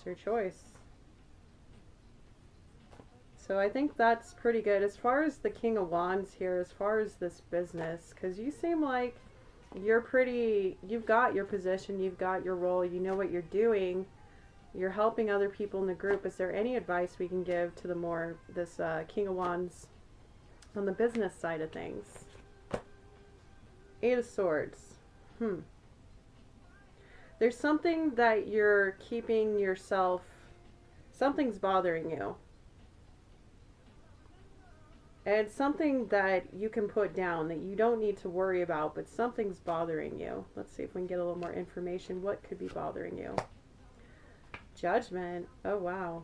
It's your choice. So I think that's pretty good. As far as the King of Wands here, as far as this business, because you seem like you've got your position, you've got your role, you know what you're doing, you're helping other people in the group. Is there any advice we can give to this King of Wands on the business side of things? Eight of Swords. There's something that you're keeping yourself, something's bothering you. And it's something that you can put down, that you don't need to worry about, but something's bothering you. Let's see if we can get a little more information. What could be bothering you? Judgment. Oh, wow.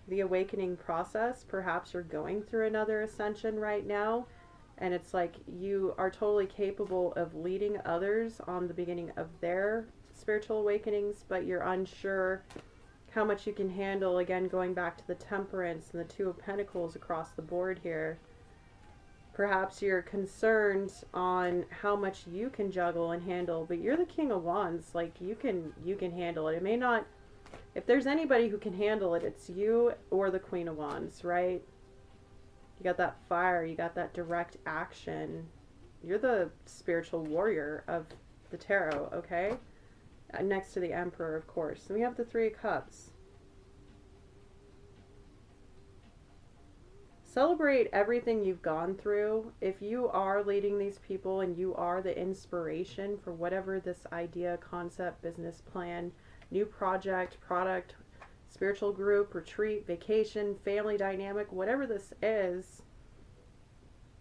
The awakening process. Perhaps you're going through another ascension right now, and it's like you are totally capable of leading others on the beginning of their spiritual awakenings, but you're unsure how much you can handle. Again, going back to the Temperance and the Two of Pentacles across the board here. Perhaps you're concerned on how much you can juggle and handle, but you're the King of Wands. Like, you can handle it. It may not, if there's anybody who can handle it, it's you or the Queen of Wands, right? You got that fire, you got that direct action. You're the spiritual warrior of the tarot, okay? Next to the Emperor, of course. And we have the Three of Cups. Celebrate everything you've gone through. If you are leading these people and you are the inspiration for whatever this idea, concept, business plan, new project, product, spiritual group, retreat, vacation, family dynamic, whatever this is,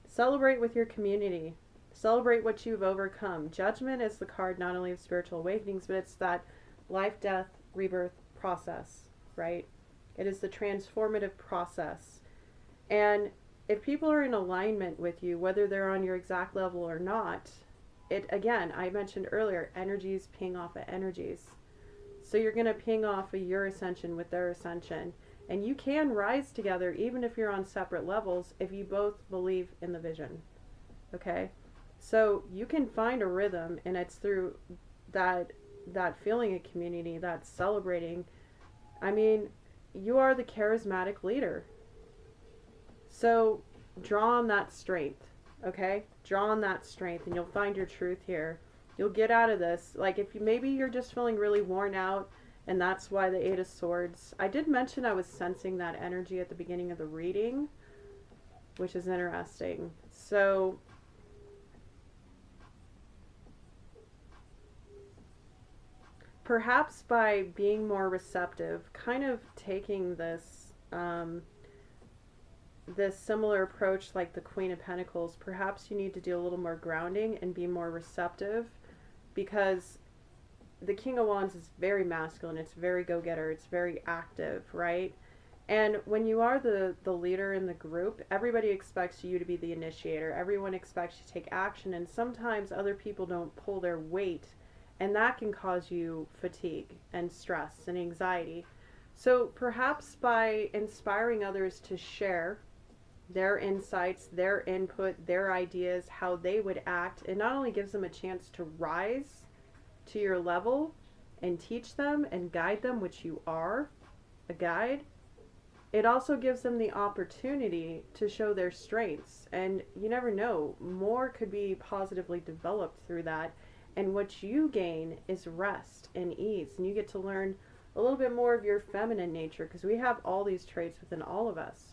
celebrate with your community. Celebrate what you've overcome. Judgment is the card not only of spiritual awakenings, but it's that life, death, rebirth process, right? It is the transformative process. And if people are in alignment with you, whether they're on your exact level or not, it, again, I mentioned earlier, energies ping off of energies. So you're going to ping off of your ascension with their ascension. And you can rise together even if you're on separate levels if you both believe in the vision. Okay? So you can find a rhythm, and it's through that feeling of community, that celebrating. I mean, you are the charismatic leader. So draw on that strength, okay? Draw on that strength, and you'll find your truth here. You'll get out of this. Like, if maybe you're just feeling really worn out, and that's why the Eight of Swords. I did mention I was sensing that energy at the beginning of the reading, which is interesting. So perhaps by being more receptive, kind of taking this this similar approach like the Queen of Pentacles, perhaps you need to do a little more grounding and be more receptive, because the King of Wands is very masculine, it's very go-getter, it's very active, right? And when you are the leader in the group, everybody expects you to be the initiator. Everyone expects you to take action, and sometimes other people don't pull their weight, and that can cause you fatigue and stress and anxiety. So perhaps by inspiring others to share their insights, their input, their ideas, how they would act, it not only gives them a chance to rise to your level and teach them and guide them, which you are, a guide, it also gives them the opportunity to show their strengths. And you never know, more could be positively developed through that. And what you gain is rest and ease, and you get to learn a little bit more of your feminine nature, because we have all these traits within all of us.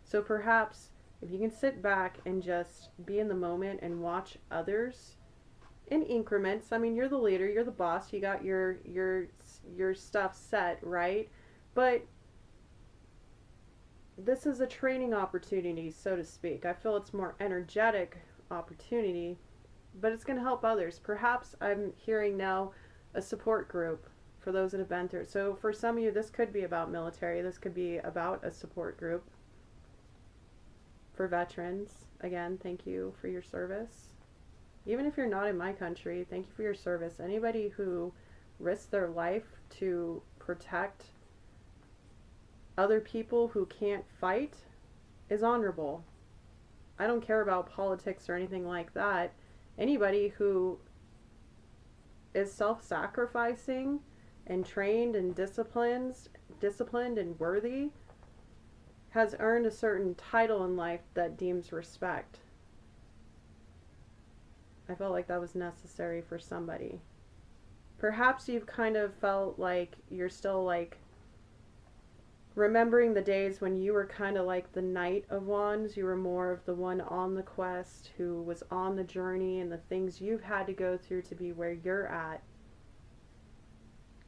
So perhaps if you can sit back and just be in the moment and watch others in increments. I mean, you're the leader, you're the boss, you got your stuff set, right? But this is a training opportunity, so to speak. I feel it's more energetic opportunity, but it's going to help others. Perhaps I'm hearing now a support group for those that have been through. So for some of you, this could be about military. This could be about a support group. For veterans, again, thank you for your service. Even if you're not in my country, thank you for your service. Anybody who risks their life to protect other people who can't fight is honorable. I don't care about politics or anything like that. Anybody who is self-sacrificing and trained and disciplined disciplined and worthy has earned a certain title in life that deems respect. I felt like that was necessary for somebody. Perhaps you've kind of felt like you're still like remembering the days when you were kind of like the Knight of Wands. You were more of the one on the quest who was on the journey and the things you've had to go through to be where you're at.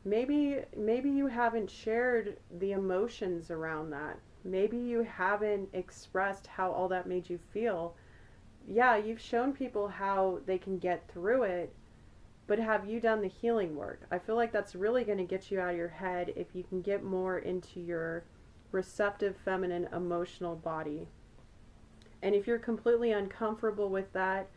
Maybe you haven't shared the emotions around that. Maybe you haven't expressed how all that made you feel. Yeah, you've shown people how they can get through it, but have you done the healing work? I feel like that's really going to get you out of your head if you can get more into your receptive, feminine, emotional body. And if you're completely uncomfortable with that,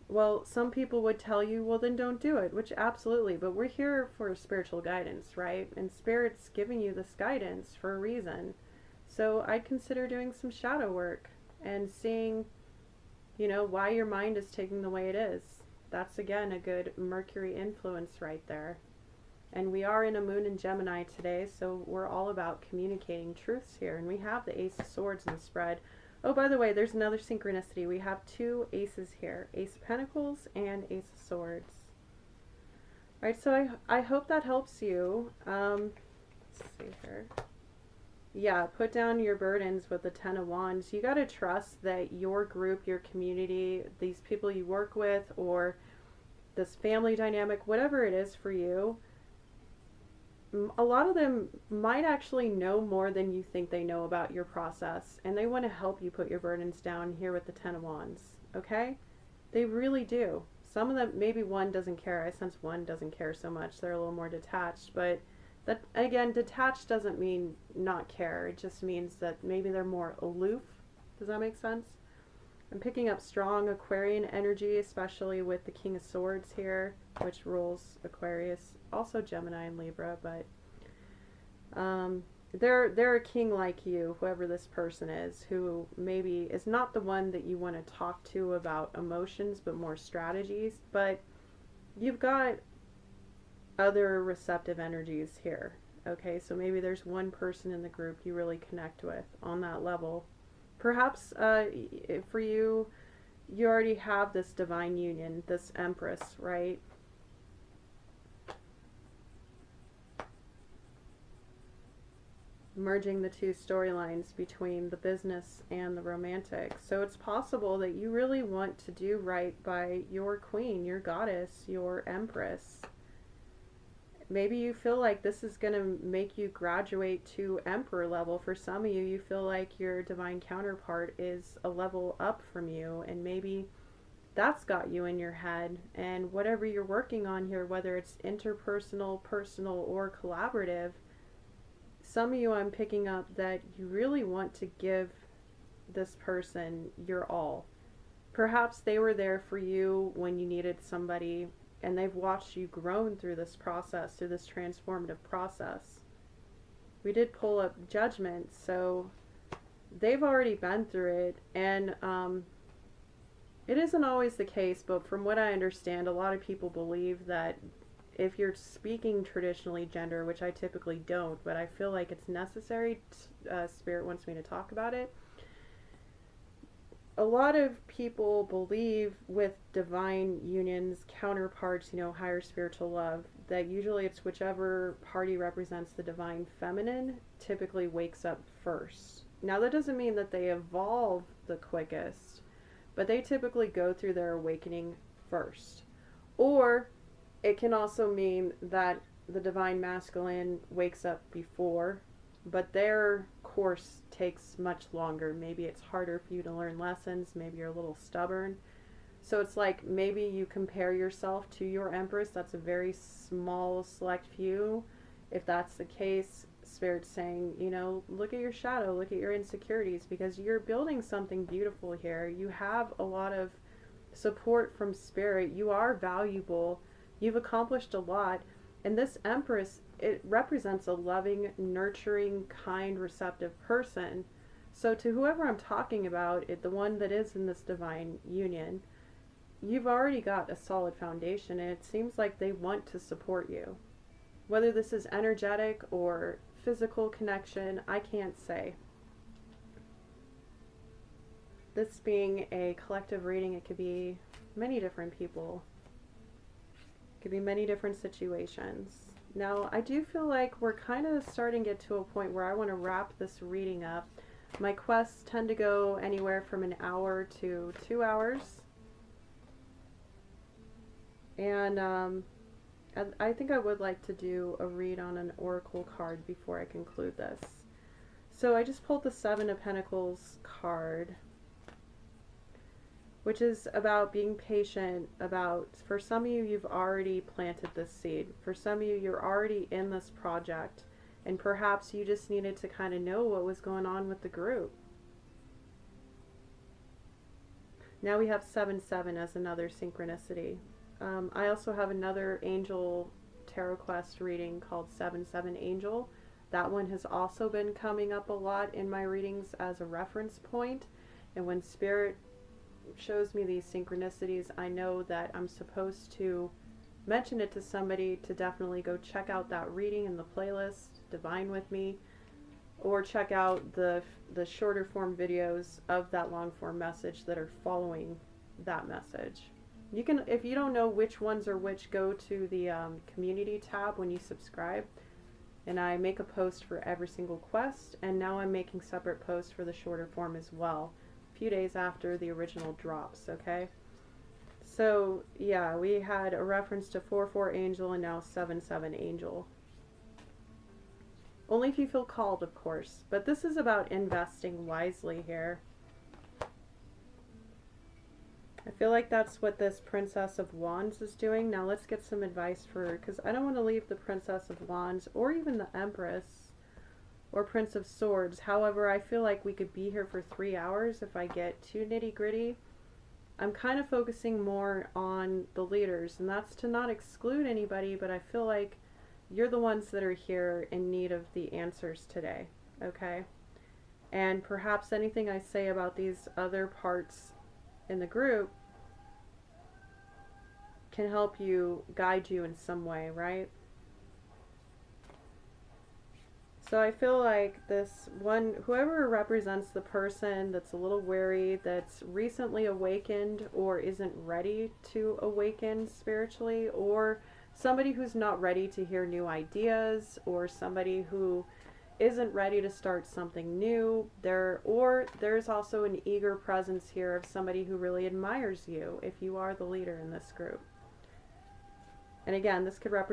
well, some people would tell you, well, then don't do it, which absolutely, but we're here for spiritual guidance, right? And Spirit's giving you this guidance for a reason. So I'd consider doing some shadow work and seeing, why your mind is taking the way it is. That's, again, a good Mercury influence right there. And we are in a moon in Gemini today, so we're all about communicating truths here. And we have the Ace of Swords in the spread. Oh, by the way, there's another synchronicity. We have two aces here, Ace of Pentacles and Ace of Swords. All right, so I hope that helps you. Let's see here. Yeah, put down your burdens with the Ten of Wands. You got to trust that your group, your community, these people you work with, or this family dynamic, whatever it is for you, a lot of them might actually know more than you think they know about your process, and they want to help you put your burdens down here with the Ten of Wands, okay? They really do. Some of them, maybe one doesn't care. I sense one doesn't care so much. They're a little more detached, but that, again, detached doesn't mean not care. It just means that maybe they're more aloof. Does that make sense? I'm picking up strong Aquarian energy, especially with the King of Swords here, which rules Aquarius, also Gemini and Libra, but they're a king like you, whoever this person is, who maybe is not the one that you want to talk to about emotions, but more strategies. But you've got other receptive energies here. Okay, so maybe there's one person in the group you really connect with on that level. Perhaps for you, you already have this divine union, this Empress, right? Merging the two storylines between the business and the romantic. So it's possible that you really want to do right by your queen, your goddess, your Empress. Maybe you feel like this is going to make you graduate to emperor level. For some of you, you feel like your divine counterpart is a level up from you, and maybe that's got you in your head. And whatever you're working on here, whether it's interpersonal, personal, or collaborative, some of you, I'm picking up that you really want to give this person your all. Perhaps they were there for you when you needed somebody, and they've watched you grown through this process, through this transformative process. We did pull up Judgment, so they've already been through it, and it isn't always the case, but from what I understand, a lot of people believe that if you're speaking traditionally gender, which I typically don't, but I feel like it's necessary, Spirit wants me to talk about it. A lot of people believe with divine unions, counterparts, higher spiritual love, that usually it's whichever party represents the divine feminine typically wakes up first. Now, that doesn't mean that they evolve the quickest, but they typically go through their awakening first. Or it can also mean that the divine masculine wakes up before, but their course takes much longer. Maybe it's harder for you to learn lessons. Maybe you're a little stubborn. So it's like maybe you compare yourself to your Empress. That's a very small, select few. If that's the case, Spirit's saying, look at your shadow, look at your insecurities, because you're building something beautiful here. You have a lot of support from Spirit. You are valuable. You've accomplished a lot. And this Empress, it represents a loving, nurturing, kind, receptive person. So to whoever I'm talking about, the one that is in this divine union, you've already got a solid foundation, and it seems like they want to support you. Whether this is energetic or physical connection, I can't say. This being a collective reading, it could be many different people. It could be many different situations. Now, I do feel like we're kind of starting to get to a point where I want to wrap this reading up. My quests tend to go anywhere from an hour to 2 hours. And I think I would like to do a read on an oracle card before I conclude this. So I just pulled the Seven of Pentacles card, which is about being patient, about, for some of you, you've already planted this seed. For some of you, you're already in this project, and perhaps you just needed to kind of know what was going on with the group. Now we have 7-7 as another synchronicity. I also have another angel tarot quest reading called 7-7 Angel. That one has also been coming up a lot in my readings as a reference point, and when Spirit shows me these synchronicities, I know that I'm supposed to mention it to somebody to definitely go check out that reading in the playlist, Divine With Me, or check out the shorter form videos of that long form message that are following that message. You can, if you don't know which ones are which, go to the community tab when you subscribe, and I make a post for every single quest, and now I'm making separate posts for the shorter form as well, few days after the original drops. Okay, so yeah, we had a reference to 4-4 Angel and now 7-7 Angel. Only if you feel called, of course, but this is about investing wisely here. I feel like that's what this Princess of Wands is doing. Now let's get some advice for her, because I don't want to leave the Princess of Wands or even the Empress or Prince of Swords. However, I feel like we could be here for 3 hours if I get too nitty gritty. I'm kind of focusing more on the leaders, and that's to not exclude anybody, but I feel like you're the ones that are here in need of the answers today, okay? And perhaps anything I say about these other parts in the group can help you, guide you in some way, right? So I feel like this one, whoever represents the person that's a little wary, that's recently awakened or isn't ready to awaken spiritually, or somebody who's not ready to hear new ideas, or somebody who isn't ready to start something new, or there's also an eager presence here of somebody who really admires you if you are the leader in this group. And again, this could represent